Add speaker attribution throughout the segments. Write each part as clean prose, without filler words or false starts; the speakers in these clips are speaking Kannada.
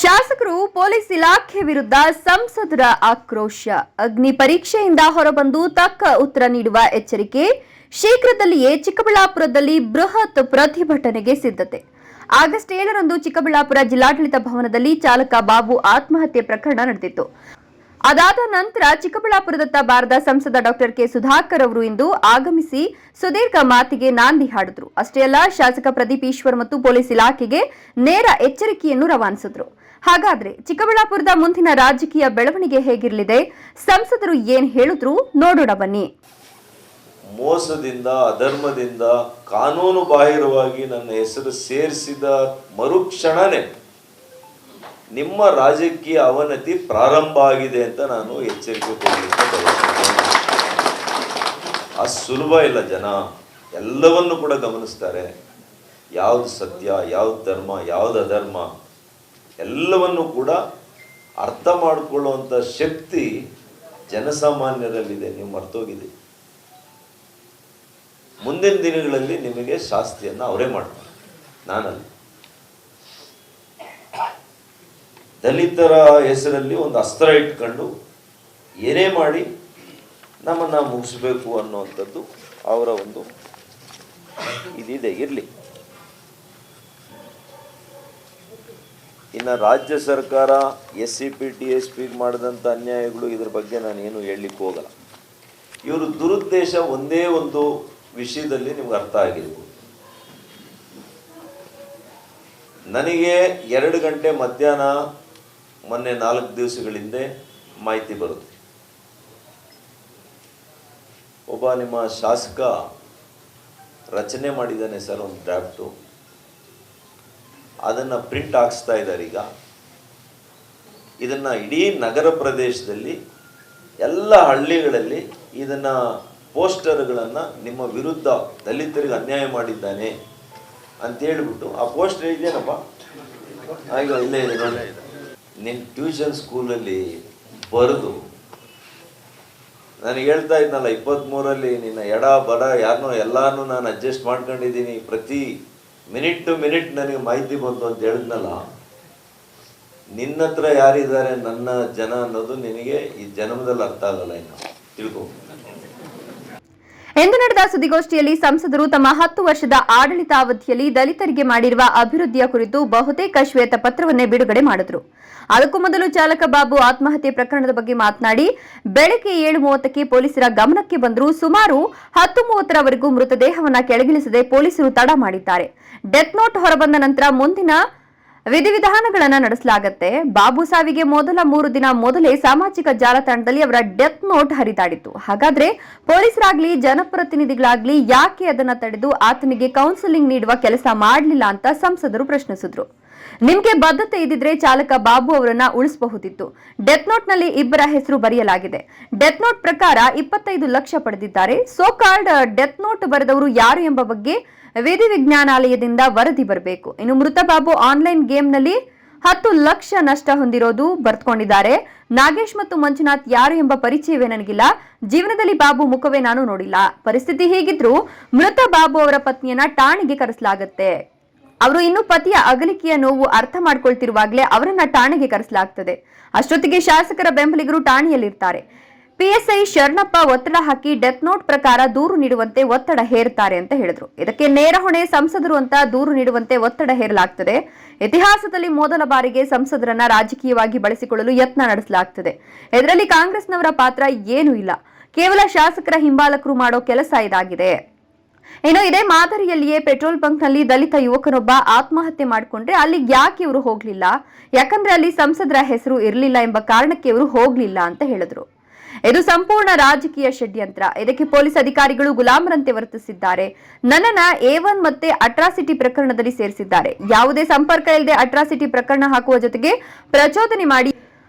Speaker 1: ಶಾಸಕರು ಪೊಲೀಸ್ ಇಲಾಖೆ ವಿರುದ್ಧ ಸಂಸದರ ಆಕ್ರೋಶ. ಅಗ್ನಿ ಪರೀಕ್ಷೆಯಿಂದ ಹೊರಬಂದು ತಕ್ಕ ಉತ್ತರ ನೀಡುವ ಎಚ್ಚರಿಕೆ. ಶೀಘ್ರದಲ್ಲಿಯೇ ಚಿಕ್ಕಬಳ್ಳಾಪುರದಲ್ಲಿ ಬೃಹತ್ ಪ್ರತಿಭಟನೆಗೆ ಸಿದ್ಧತೆ. ಆಗಸ್ಟ್ 7ರಂದು ಚಿಕ್ಕಬಳ್ಳಾಪುರ ಜಿಲ್ಲಾಡಳಿತ ಭವನದಲ್ಲಿ ಚಾಲಕ ಬಾಬು ಆತ್ಮಹತ್ಯೆ ಪ್ರಕರಣ ನಡೆದಿತ್ತು. ಅದಾದ ನಂತರ ಚಿಕ್ಕಬಳ್ಳಾಪುರದತ್ತ ಬಾರದ ಸಂಸದ ಡಾಕ್ಟರ್ ಕೆ ಸುಧಾಕರ್ ಅವರು ಇಂದು ಆಗಮಿಸಿ ಸುದೀರ್ಘ ಮಾತಿಗೆ ನಾಂದಿ ಹಾಡಿದ್ರು. ಅಷ್ಟೇ ಅಲ್ಲ, ಶಾಸಕ ಪ್ರದೀಪ್ ಈಶ್ವರ್ ಮತ್ತು ಪೊಲೀಸ್ ಇಲಾಖೆಗೆ ನೇರ ಎಚ್ಚರಿಕೆಯನ್ನು ರವಾನಿಸಿದ್ರು. ಹಾಗಾದ್ರೆ ಚಿಕ್ಕಬಳ್ಳಾಪುರದ ಮುಂದಿನ ರಾಜಕೀಯ ಬೆಳವಣಿಗೆ ಹೇಗಿರಲಿದೆ, ಸಂಸದರು ಏನ್ ಹೇಳಿದ್ರು ನೋಡೋಣ ಬನ್ನಿ.
Speaker 2: ಮೋಸದಿಂದ, ಅಧರ್ಮದಿಂದ, ಕಾನೂನು ಬಾಹಿರವಾಗಿ ನನ್ನ ಹೆಸರು ಸೇರಿಸಿದ ಮರುಕ್ಷಣನೇ ನಿಮ್ಮ ರಾಜಕೀಯ ಅವನತಿ ಪ್ರಾರಂಭ ಆಗಿದೆ ಅಂತ ನಾನು ಎಚ್ಚರಿಕೆ ಕೊಡಲಿಕ್ಕೆ ಬಯಸ್ತೇನೆ. ಅಷ್ಟು ಸುಲಭ ಇಲ್ಲ. ಜನ ಎಲ್ಲವನ್ನು ಕೂಡ ಗಮನಿಸ್ತಾರೆ. ಯಾವುದು ಸತ್ಯ, ಯಾವುದು ಧರ್ಮ, ಯಾವುದು ಅಧರ್ಮ ಎಲ್ಲವನ್ನು ಕೂಡ ಅರ್ಥ ಮಾಡಿಕೊಳ್ಳುವಂಥ ಶಕ್ತಿ ಜನಸಾಮಾನ್ಯರಲ್ಲಿದೆ. ನೀವು ಮರ್ತೋಗಿದೆ. ಮುಂದಿನ ದಿನಗಳಲ್ಲಿ ನಿಮಗೆ ಶಾಸ್ತಿಯನ್ನು ಅವರೇ ಮಾಡ್ತಾರೆ, ನಾನಲ್ಲ. ದಲಿತರ ಹೆಸರಲ್ಲಿ ಒಂದು ಅಸ್ತ್ರ ಇಟ್ಕೊಂಡು ಏನೇ ಮಾಡಿ ನಮ್ಮನ್ನು ಮುಗಿಸ್ಬೇಕು ಅನ್ನುವಂಥದ್ದು ಅವರ ಒಂದು ಇದಿದೆ. ಇರಲಿ. ಇನ್ನು ರಾಜ್ಯ ಸರ್ಕಾರ SCP DSP ಮಾಡಿದಂಥ ಅನ್ಯಾಯಗಳು, ಇದ್ರ ಬಗ್ಗೆ ನಾನು ಏನು ಹೇಳಲಿಕ್ಕೆ ಹೋಗಲ್ಲ. ಇವರು ದುರುದ್ದೇಶ ಒಂದೇ ಒಂದು ವಿಷಯದಲ್ಲಿ ನಿಮ್ಗೆ ಅರ್ಥ ಆಗಿರ್ಬೋದು. ನನಗೆ 2 ಗಂಟೆ ಮಧ್ಯಾಹ್ನ ಮೊನ್ನೆ 4 ದಿವಸಗಳ ಹಿಂದೆ ಮಾಹಿತಿ ಬರುತ್ತೆ. ಒಬ್ಬ ನಿಮ್ಮ ಶಾಸಕ ರಚನೆ ಮಾಡಿದ್ದಾನೆ ಸರ್ ಒಂದು ಡ್ರಾಫ್ಟು, ಅದನ್ನು ಪ್ರಿಂಟ್ ಹಾಕ್ಸ್ತಾ ಇದ್ದಾರೆ. ಈಗ ಇದನ್ನು ಇಡೀ ನಗರ ಪ್ರದೇಶದಲ್ಲಿ ಎಲ್ಲ ಹಳ್ಳಿಗಳಲ್ಲಿ ಇದನ್ನು ಪೋಸ್ಟರ್ಗಳನ್ನು ನಿಮ್ಮ ವಿರುದ್ಧ ದಲಿತರಿಗೆ ಅನ್ಯಾಯ ಮಾಡಿದ್ದಾನೆ ಅಂತ ಹೇಳ್ಬಿಟ್ಟು, ಆ ಪೋಸ್ಟರ್ ಇದೆಯೇನಪ್ಪ, ಈಗ ಇಲ್ಲೇ ಇದೆ ನೋಡಿ. ನಿನ್ನ ಟ್ಯೂಷನ್ ಸ್ಕೂಲಲ್ಲಿ ಬರೆದು ನನಗೆ ಹೇಳ್ತಾ ಇದ್ನಲ್ಲ, 23ರಲ್ಲಿ ನಿನ್ನ ಎಡ ಬಡ ಯಾರನ್ನೋ ಎಲ್ಲಾನು ನಾನು ಅಡ್ಜಸ್ಟ್ ಮಾಡ್ಕೊಂಡಿದ್ದೀನಿ, ಪ್ರತಿ ಮಿನಿಟ್ ಟು ಮಿನಿಟ್ ನನಗೆ ಮಾಹಿತಿ ಬಂತು ಅಂತ ಹೇಳಿದ್ನಲ್ಲ. ನಿನ್ನ ಹತ್ರ ಯಾರಿದ್ದಾರೆ ನನ್ನ ಜನ ಅನ್ನೋದು ನಿನಗೆ ಈ ಜನ್ಮದಲ್ಲಿ ಅರ್ಥ ಆಗಲ್ಲ. ಇನ್ನು ತಿಳ್ಕೊ.
Speaker 1: ಎಂದು ನಡೆದ ಸುದ್ದಿಗೋಷ್ಠಿಯಲ್ಲಿ ಸಂಸದರು ತಮ್ಮ 10 ವರ್ಷದ ಆಡಳಿತಾವಧಿಯಲ್ಲಿ ದಲಿತರಿಗೆ ಮಾಡಿರುವ ಅಭಿವೃದ್ಧಿಯ ಕುರಿತು ಬಹುತೇಕ ಶ್ವೇತಪತ್ರವನ್ನೇ ಬಿಡುಗಡೆ ಮಾಡಿದ್ರು. ಅದಕ್ಕೂ ಮೊದಲು ಚಾಲಕ ಬಾಬು ಆತ್ಮಹತ್ಯೆ ಪ್ರಕರಣದ ಬಗ್ಗೆ ಮಾತನಾಡಿ, ಬೆಳಗ್ಗೆ 7:30ಕ್ಕೆ ಪೊಲೀಸರ ಗಮನಕ್ಕೆ ಬಂದರೂ ಸುಮಾರು 10:30ರವರೆಗೂ ಮೃತದೇಹವನ್ನ ಕೆಳಗಿಳಿಸದೆ ಪೊಲೀಸರು ತಡ ಮಾಡಿದ್ದಾರೆ. ಡೆತ್ ನೋಟ್ ಹೊರಬಂದ ನಂತರ ಮುಂದಿನ ವಿಧಿವಿಧಾನಗಳನ್ನು ನಡೆಸಲಾಗುತ್ತೆ. ಬಾಬು ಸಾವಿಗೆ ಮೊದಲ 3 ದಿನ ಮೊದಲೇ ಸಾಮಾಜಿಕ ಜಾಲತಾಣದಲ್ಲಿ ಅವರ ಡೆತ್ ನೋಟ್ ಹರಿದಾಡಿತ್ತು. ಹಾಗಾದ್ರೆ ಪೊಲೀಸರಾಗ್ಲಿ ಜನಪ್ರತಿನಿಧಿಗಳಾಗ್ಲಿ ಯಾಕೆ ಅದನ್ನ ತಡೆದು ಆತನಿಗೆ ಕೌನ್ಸಿಲಿಂಗ್ ನೀಡುವ ಕೆಲಸ ಮಾಡಲಿಲ್ಲ ಅಂತ ಸಂಸದರು ಪ್ರಶ್ನಿಸಿದ್ರು. ನಿಮ್ಗೆ ಬದ್ಧತೆ ಇದ್ದಿದ್ರೆ ಚಾಲಕ ಬಾಬು ಅವರನ್ನ ಉಳಿಸಬಹುದಿತ್ತು. ಡೆತ್ ನೋಟ್ ನಲ್ಲಿ 2 ಹೆಸರು ಬರೆಯಲಾಗಿದೆ. ಡೆತ್ ನೋಟ್ ಪ್ರಕಾರ 25 ಲಕ್ಷ ಪಡೆದಿದ್ದಾರೆ. ಸೋ ಕಾರ್ಡ್ ಡೆತ್ ನೋಟ್ ಬರೆದವರು ಯಾರು ಎಂಬ ಬಗ್ಗೆ ವಿಧಿವಿಜ್ಞಾನಾಲಯದಿಂದ ವರದಿ ಬರಬೇಕು. ಇನ್ನು ಮೃತ ಬಾಬು ಆನ್ಲೈನ್ ಗೇಮ್ನಲ್ಲಿ 10 ಲಕ್ಷ ನಷ್ಟ ಹೊಂದಿರೋದು ಬರ್ತ್ಕೊಂಡಿದ್ದಾರೆ. ನಾಗೇಶ್ ಮತ್ತು ಮಂಜುನಾಥ್ ಯಾರು ಎಂಬ ಪರಿಚಯವೇ ನನಗಿಲ್ಲ. ಜೀವನದಲ್ಲಿ ಬಾಬು ಮುಖವೇ ನಾನು ನೋಡಿಲ್ಲ. ಪರಿಸ್ಥಿತಿ ಹೀಗಿದ್ರೂ ಮೃತ ಬಾಬು ಅವರ ಪತ್ನಿಯನ್ನ ಠಾಣೆಗೆ ಕರೆಸಲಾಗುತ್ತೆ. ಅವರು ಇನ್ನು ಪತಿಯ ಅಗಲಿಕೆಯ ನೋವು ಅರ್ಥ ಮಾಡ್ಕೊಳ್ತಿರುವಾಗಲೇ ಅವರನ್ನ ಠಾಣೆಗೆ ಕರೆಸಲಾಗ್ತದೆ. ಅಷ್ಟೊತ್ತಿಗೆ ಶಾಸಕರ ಬೆಂಬಲಿಗರು ಠಾಣೆಯಲ್ಲಿರ್ತಾರೆ. PSI ಶರಣಪ್ಪ ಒತ್ತಡ ಹಾಕಿ ಡೆತ್ ನೋಟ್ ಪ್ರಕಾರ ದೂರು ನೀಡುವಂತೆ ಒತ್ತಡ ಹೇರುತ್ತಾರೆ ಅಂತ ಹೇಳಿದ್ರು. ಇದಕ್ಕೆ ನೇರ ಹೊಣೆ ಸಂಸದರು ಅಂತ ದೂರು ನೀಡುವಂತೆ ಒತ್ತಡ ಹೇರಲಾಗ್ತದೆ. ಇತಿಹಾಸದಲ್ಲಿ ಮೊದಲ ಬಾರಿಗೆ ಸಂಸದರನ್ನ ರಾಜಕೀಯವಾಗಿ ಬಳಸಿಕೊಳ್ಳಲು ಯತ್ನ ನಡೆಸಲಾಗ್ತದೆ. ಇದರಲ್ಲಿ ಕಾಂಗ್ರೆಸ್ನವರ ಪಾತ್ರ ಏನೂ ಇಲ್ಲ. ಕೇವಲ ಶಾಸಕರ ಹಿಂಬಾಲಕರು ಮಾಡೋ ಕೆಲಸ ಇದಾಗಿದೆ. ಇನ್ನು ಇದೇ ಮಾದರಿಯಲ್ಲಿಯೇ ಪೆಟ್ರೋಲ್ ಬಂಕ್ನಲ್ಲಿ ದಲಿತ ಯುವಕನೊಬ್ಬ ಆತ್ಮಹತ್ಯೆ ಮಾಡಿಕೊಂಡ್ರೆ ಅಲ್ಲಿಗೆ ಯಾಕೆ ಇವರು ಹೋಗ್ಲಿಲ್ಲ? ಯಾಕಂದ್ರೆ ಅಲ್ಲಿ ಸಂಸದರ ಹೆಸರು ಇರಲಿಲ್ಲ ಎಂಬ ಕಾರಣಕ್ಕೆ ಇವರು ಹೋಗ್ಲಿಲ್ಲ ಅಂತ ಹೇಳಿದ್ರು. ಇದು ಸಂಪೂರ್ಣ ರಾಜಕೀಯ ಷಡ್ಯಂತ್ರ. ಇದಕ್ಕೆ ಪೊಲೀಸ್ ಅಧಿಕಾರಿಗಳು ಗುಲಾಮರಂತೆ ವರ್ತಿಸಿದ್ದಾರೆ. ನನ್ನನ್ನ A1 ಮತ್ತೆ ಅಟ್ರಾಸಿಟಿ ಪ್ರಕರಣದಲ್ಲಿ ಸೇರಿಸಿದ್ದಾರೆ. ಯಾವುದೇ ಸಂಪರ್ಕ ಇಲ್ಲದೆ ಅಟ್ರಾಸಿಟಿ ಪ್ರಕರಣ ಹಾಕುವ ಜೊತೆಗೆ ಪ್ರಚೋದನೆ ಮಾಡಿ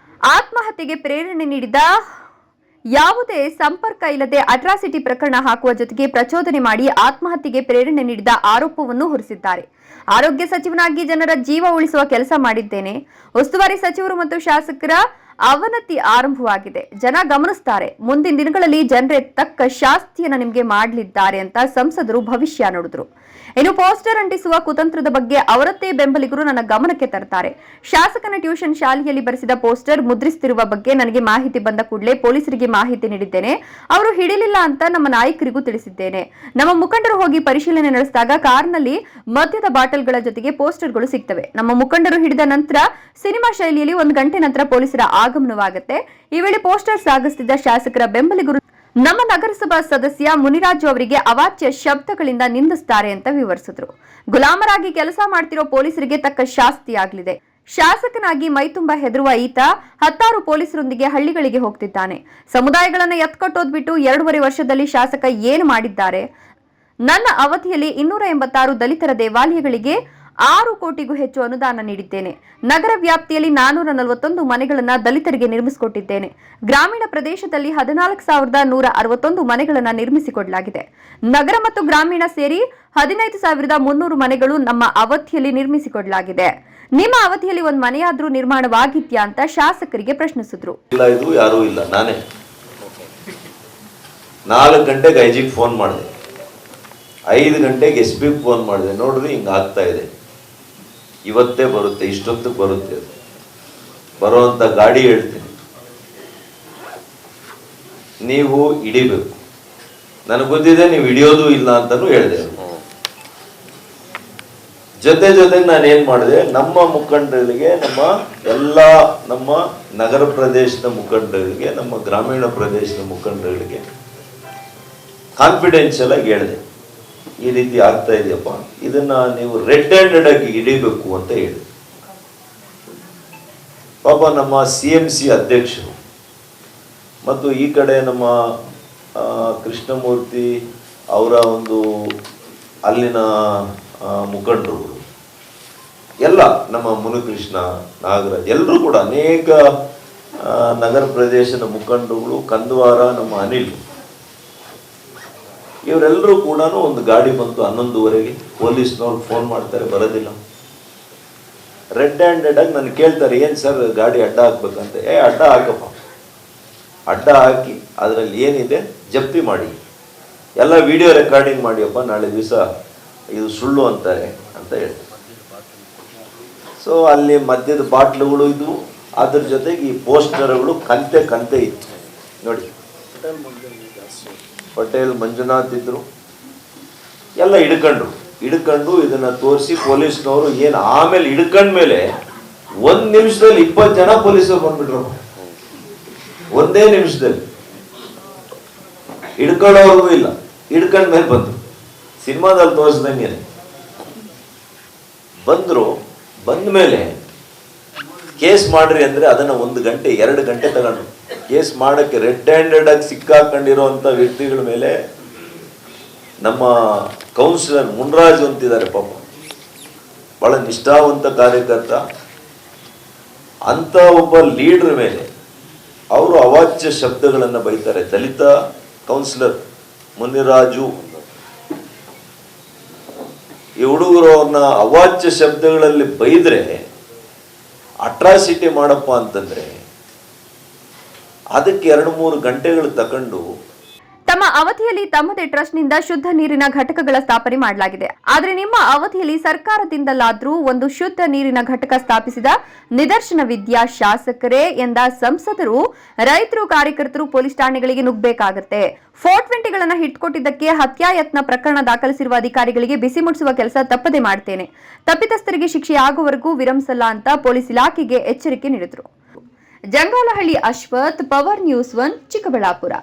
Speaker 1: ಆತ್ಮಹತ್ಯೆಗೆ ಪ್ರೇರಣೆ ನೀಡಿದ ಯಾವುದೇ ಸಂಪರ್ಕ ಇಲ್ಲದೆ ಅಟ್ರಾಸಿಟಿ ಪ್ರಕರಣ ಹಾಕುವ ಜೊತೆಗೆ ಪ್ರಚೋದನೆ ಮಾಡಿ ಆತ್ಮಹತ್ಯೆಗೆ ಪ್ರೇರಣೆ ನೀಡಿದ ಆರೋಪವನ್ನು ಹೊರಿಸಿದ್ದಾರೆ. ಆರೋಗ್ಯ ಸಚಿವನಾಗಿ ಜನರ ಜೀವ ಉಳಿಸುವ ಕೆಲಸ ಮಾಡಿದ್ದೇನೆ. ಉಸ್ತುವಾರಿ ಸಚಿವರು ಮತ್ತು ಶಾಸಕರ ಅವನತಿ ಆರಂಭವಾಗಿದೆ. ಜನ ಗಮನಿಸ್ತಾರೆ. ಮುಂದಿನ ದಿನಗಳಲ್ಲಿ ಜನರೇ ತಕ್ಕ ಶಾಸ್ತಿಯನ್ನ ನಿಮಗೆ ಮಾಡಲಿದ್ದಾರೆ ಅಂತ ಸಂಸದರು ಭವಿಷ್ಯ ನುಡಿದ್ರು. ಇನ್ನು ಪೋಸ್ಟರ್ ಅಂಟಿಸುವ ಕುತಂತ್ರದ ಬಗ್ಗೆ ಅವರದ್ದೇ ಬೆಂಬಲಿಗರು ನನ್ನ ಗಮನಕ್ಕೆ ತರ್ತಾರೆ. ಶಾಸಕನ ಟ್ಯೂಷನ್ ಶಾಲೆಯಲ್ಲಿ ಬರೆಸಿದ ಪೋಸ್ಟರ್ ಮುದ್ರಿಸುತ್ತಿರುವ ಬಗ್ಗೆ ನನಗೆ ಮಾಹಿತಿ ಬಂದ ಕೂಡಲೇ ಪೊಲೀಸರಿಗೆ ಮಾಹಿತಿ ನೀಡಿದ್ದೇನೆ. ಅವರು ಹಿಡಿಲಿಲ್ಲ ಅಂತ ನಮ್ಮ ನಾಯಕರಿಗೂ ತಿಳಿಸಿದ್ದೇನೆ. ನಮ್ಮ ಮುಖಂಡರು ಹೋಗಿ ಪರಿಶೀಲನೆ ನಡೆಸಿದಾಗ ಕಾರ್ನಲ್ಲಿ ಮದ್ಯದ ಬಾಟಲ್ಗಳ ಜೊತೆಗೆ ಪೋಸ್ಟರ್ಗಳು ಸಿಗ್ತವೆ. ನಮ್ಮ ಮುಖಂಡರು ಹಿಡಿದ ನಂತರ ಸಿನಿಮಾ ಶೈಲಿಯಲ್ಲಿ 1 ಗಂಟೆ ನಂತರ ಪೊಲೀಸರ ಆಗಮನವಾಗುತ್ತೆ. ಈ ವೇಳೆ ಪೋಸ್ಟರ್ ಸಾಗಿಸುತ್ತಿದ್ದ ಶಾಸಕರ ಬೆಂಬಲಿಗರು ನಮ್ಮ ನಗರಸಭಾ ಸದಸ್ಯ ಮುನಿರಾಜು ಅವರಿಗೆ ಅವಾಚ್ಯ ಶಬ್ದಗಳಿಂದ ನಿಂದಿಸುತ್ತಾರೆ ಅಂತ ವಿವರಿಸಿದ್ರು. ಗುಲಾಮರಾಗಿ ಕೆಲಸ ಮಾಡ್ತಿರೋ ಪೊಲೀಸರಿಗೆ ತಕ್ಕ ಶಾಸ್ತಿಯಾಗಲಿದೆ. ಶಾಸಕನಾಗಿ ಮೈತುಂಬ ಹೆದರುವ ಈತ 10 ಪೊಲೀಸರೊಂದಿಗೆ ಹಳ್ಳಿಗಳಿಗೆ ಹೋಗ್ತಿದ್ದಾನೆ. ಸಮುದಾಯಗಳನ್ನ ಎತ್ಕಟ್ಟೋದ್ ಬಿಟ್ಟು 2.5 ವರ್ಷದಲ್ಲಿ ಶಾಸಕ ಏನು ಮಾಡಿದ್ದಾರೆ? ನನ್ನ ಅವಧಿಯಲ್ಲಿ 286 ದಲಿತರ ದೇವಾಲಯಗಳಿಗೆ 6 ಕೋಟಿಗೂ ಹೆಚ್ಚು ಅನುದಾನ ನೀಡಿದ್ದೇನೆ. ನಗರ ವ್ಯಾಪ್ತಿಯಲ್ಲಿ 441 ಮನೆಗಳನ್ನ ದಲಿತರಿಗೆ ನಿರ್ಮಿಸಿಕೊಟ್ಟಿದ್ದೇನೆ. ಗ್ರಾಮೀಣ ಪ್ರದೇಶದಲ್ಲಿ 14,161 ಮನೆಗಳನ್ನ ನಿರ್ಮಿಸಿಕೊಡಲಾಗಿದೆ. ನಗರ ಮತ್ತು ಗ್ರಾಮೀಣ ಸೇರಿ 15,300 ಮನೆಗಳು ನಮ್ಮ ಅವಧಿಯಲ್ಲಿ ನಿರ್ಮಿಸಿಕೊಡಲಾಗಿದೆ. ನಿಮ್ಮ ಅವಧಿಯಲ್ಲಿ ಒಂದು ಮನೆಯಾದ್ರೂ ನಿರ್ಮಾಣವಾಗಿದ್ಯಾ ಅಂತ ಶಾಸಕರಿಗೆ ಪ್ರಶ್ನಿಸಿದ್ರು.
Speaker 2: ಇಲ್ಲ, ಇದು ಯಾರೂ ಇಲ್ಲ, ನಾನೇ 4 ಗಂಟೆಗೆ ಐಜಿಗೆ ಫೋನ್ ಮಾಡಿದೆ, 5 ಗಂಟೆಗೆ SP ಫೋನ್ ಮಾಡಿದೆ. ನೋಡ್ರಿ ಹಿಂಗ ಆಗ್ತಾ ಇದೆ, ಇವತ್ತೇ ಬರುತ್ತೆ, ಇಷ್ಟೊತ್ತಿಗೆ ಬರುತ್ತೆ, ಬರುವಂತ ಗಾಡಿ ಹೇಳ್ತೀನಿ, ನೀವು ಹಿಡಿಬೇಕು. ನನಗೆ ಗೊತ್ತಿದೆ ನೀವು ಹಿಡಿಯೋದು ಇಲ್ಲ ಅಂತಾನು ಹೇಳಿದೆ. ಜೊತೆಗೆ ನಾನು ಏನ್ ಮಾಡಿದೆ, ನಮ್ಮ ಮುಖಂಡರಿಗೆ, ನಮ್ಮ ನಗರ ಪ್ರದೇಶದ ಮುಖಂಡರಿಗೆ, ನಮ್ಮ ಗ್ರಾಮೀಣ ಪ್ರದೇಶದ ಮುಖಂಡರಿಗೆ ಕಾನ್ಫಿಡೆನ್ಷಿಯಲ್ ಆಗಿ ಹೇಳಿದೆ, ಈ ರೀತಿ ಆಗ್ತಾ ಇದೆಯಪ್ಪ, ಇದನ್ನ ನೀವು ರೆಡ್ ಹ್ಯಾಂಡೆಡ್ ಆಗಿ ಹಿಡಿಬೇಕು ಅಂತ ಹೇಳಿ. ಪಾಪ ನಮ್ಮ CMC ಅಧ್ಯಕ್ಷರು ಮತ್ತು ಈ ಕಡೆ ನಮ್ಮ ಕೃಷ್ಣಮೂರ್ತಿ ಅವರ ಒಂದು ಅಲ್ಲಿನ ಮುಖಂಡರುಗಳು ಎಲ್ಲ, ನಮ್ಮ ಮುನಿಕೃಷ್ಣ, ನಾಗರಾಜ್, ಎಲ್ಲರೂ ಕೂಡ ಅನೇಕ ನಗರ ಪ್ರದೇಶದ ಮುಖಂಡರುಗಳು, ಕಂದವಾರ ನಮ್ಮ ಅನಿಲ್, ಇವರೆಲ್ಲರೂ ಕೂಡ ಒಂದು ಗಾಡಿ ಬಂತು 11:30ಗೆ. ಪೊಲೀಸ್ನವ್ರು ಫೋನ್ ಮಾಡ್ತಾರೆ, ಬರೋದಿಲ್ಲ. ರೆಡ್ ಹ್ಯಾಂಡೆಡ್ ಆಗಿ ನಾನು ಕೇಳ್ತಾರೆ, ಏನು ಸರ್ ಗಾಡಿ ಅಡ್ಡ ಹಾಕ್ಬೇಕಂತ. ಅಡ್ಡ ಹಾಕಪ್ಪ, ಅಡ್ಡ ಹಾಕಿ ಅದರಲ್ಲಿ ಏನಿದೆ ಜಪ್ತಿ ಮಾಡಿ, ಎಲ್ಲ ವಿಡಿಯೋ ರೆಕಾರ್ಡಿಂಗ್ ಮಾಡಿಯಪ್ಪ, ನಾಳೆ ದಿವಸ ಇದು ಸುಳ್ಳು ಅಂತಾರೆ ಅಂತ ಹೇಳಿ. ಸೊ ಅಲ್ಲಿ ಮದ್ಯದ ಬಾಟ್ಲುಗಳು ಇದ್ವು, ಅದ್ರ ಜೊತೆಗೆ ಈ ಪೋಸ್ಟರ್ಗಳು ಕಂತೆ ಇತ್ತು ನೋಡಿ. ಪಟೇಲ್ ಮಂಜುನಾಥ್ ಇದ್ರು, ಎಲ್ಲ ಹಿಡ್ಕೊಂಡು ಇದನ್ನ ತೋರಿಸಿ ಪೊಲೀಸ್ನವರು ಏನು ಆಮೇಲೆ ಹಿಡ್ಕೊಂಡ್ಮೇಲೆ 1 ನಿಮಿಷದಲ್ಲಿ 20 ಜನ ಪೊಲೀಸರು ಬಂದ್ಬಿಟ್ರು. 1 ನಿಮಿಷದಲ್ಲಿ ಹಿಡ್ಕೊಳ್ಳೋರ್ಗೂ ಇಲ್ಲ, ಹಿಡ್ಕೊಂಡ್ಮೇಲೆ ಬಂದ್ರು. ಸಿನಿಮಾದಲ್ಲಿ ತೋರಿಸ್ದಂಗೆ ಬಂದ್ರು. ಬಂದ್ಮೇಲೆ ಕೇಸ್ ಮಾಡ್ರಿ ಅಂದ್ರೆ ಅದನ್ನ 1 ಗಂಟೆ 2 ಗಂಟೆ ತಗೊಂಡು ಕೇಸ್ ಮಾಡಕ್ಕೆ ರೆಡ್ ಹ್ಯಾಂಡೆಡ್ ಆಗಿ ಸಿಕ್ಕಾಕೊಂಡಿರುವಂತ ವ್ಯಕ್ತಿಗಳ ಮೇಲೆ ನಮ್ಮ ಕೌನ್ಸಿಲರ್ ಮುನ್ರಾಜ್ ಅಂತಿದ್ದಾರೆ, ಪಾಪ ಬಹಳ ನಿಷ್ಠಾವಂತ ಕಾರ್ಯಕರ್ತ, ಅಂತ ಒಬ್ಬ ಲೀಡರ್ ಮೇಲೆ ಅವರು ಅವಾಚ್ಯ ಶಬ್ದಗಳನ್ನು ಬೈತಾರೆ. ದಲಿತ ಕೌನ್ಸಿಲರ್ ಮುನಿರಾಜು, ಈ ಹುಡುಗರು ಅವ್ರನ್ನ ಅವಾಚ್ಯ ಶಬ್ದಗಳಲ್ಲಿ ಬೈದ್ರೆ, ಅಟ್ರಾಸಿಟಿ ಮಾಡಪ್ಪ ಅಂತಂದ್ರೆ ಅದಕ್ಕೆ 2-3 ಗಂಟೆಗಳು ತಕೊಂಡು
Speaker 1: ತಮ್ಮ ಅವಧಿಯಲ್ಲಿ ತಮ್ಮದೇ ಟ್ರಸ್ಟ್ನಿಂದ ಶುದ್ಧ ನೀರಿನ ಘಟಕಗಳ ಸ್ಥಾಪನೆ ಮಾಡಲಾಗಿದೆ. ಆದರೆ ನಿಮ್ಮ ಅವಧಿಯಲ್ಲಿ ಸರ್ಕಾರದಿಂದಲಾದ್ರೂ ಒಂದು ಶುದ್ಧ ನೀರಿನ ಘಟಕ ಸ್ಥಾಪಿಸಿದ ನಿದರ್ಶನವಿದ್ಯಾ ಶಾಸಕರೇ ಎಂದ ಸಂಸದರು, ರೈತರು, ಕಾರ್ಯಕರ್ತರು ಪೊಲೀಸ್ ಠಾಣೆಗಳಿಗೆ ನುಗ್ಗಬೇಕಾಗತ್ತೆ. 420ಗಳನ್ನ ಹಿಟ್ಕೊಟ್ಟಿದ್ದಕ್ಕೆ ಹತ್ಯಾಯತ್ನ ಪ್ರಕರಣ ದಾಖಲಿಸಿರುವ ಅಧಿಕಾರಿಗಳಿಗೆ ಬಿಸಿ ಮುಟ್ಟಿಸುವ ಕೆಲಸ ತಪ್ಪದೆ ಮಾಡ್ತೇನೆ. ತಪ್ಪಿತಸ್ಥರಿಗೆ ಶಿಕ್ಷೆ ಆಗುವವರೆಗೂ ವಿರಮಿಸಲ್ಲ ಅಂತ ಪೊಲೀಸ್ ಇಲಾಖೆಗೆ ಎಚ್ಚರಿಕೆ ನೀಡಿದರು. Jangalahalli Ashwath, power news 1, Chikkaballapur.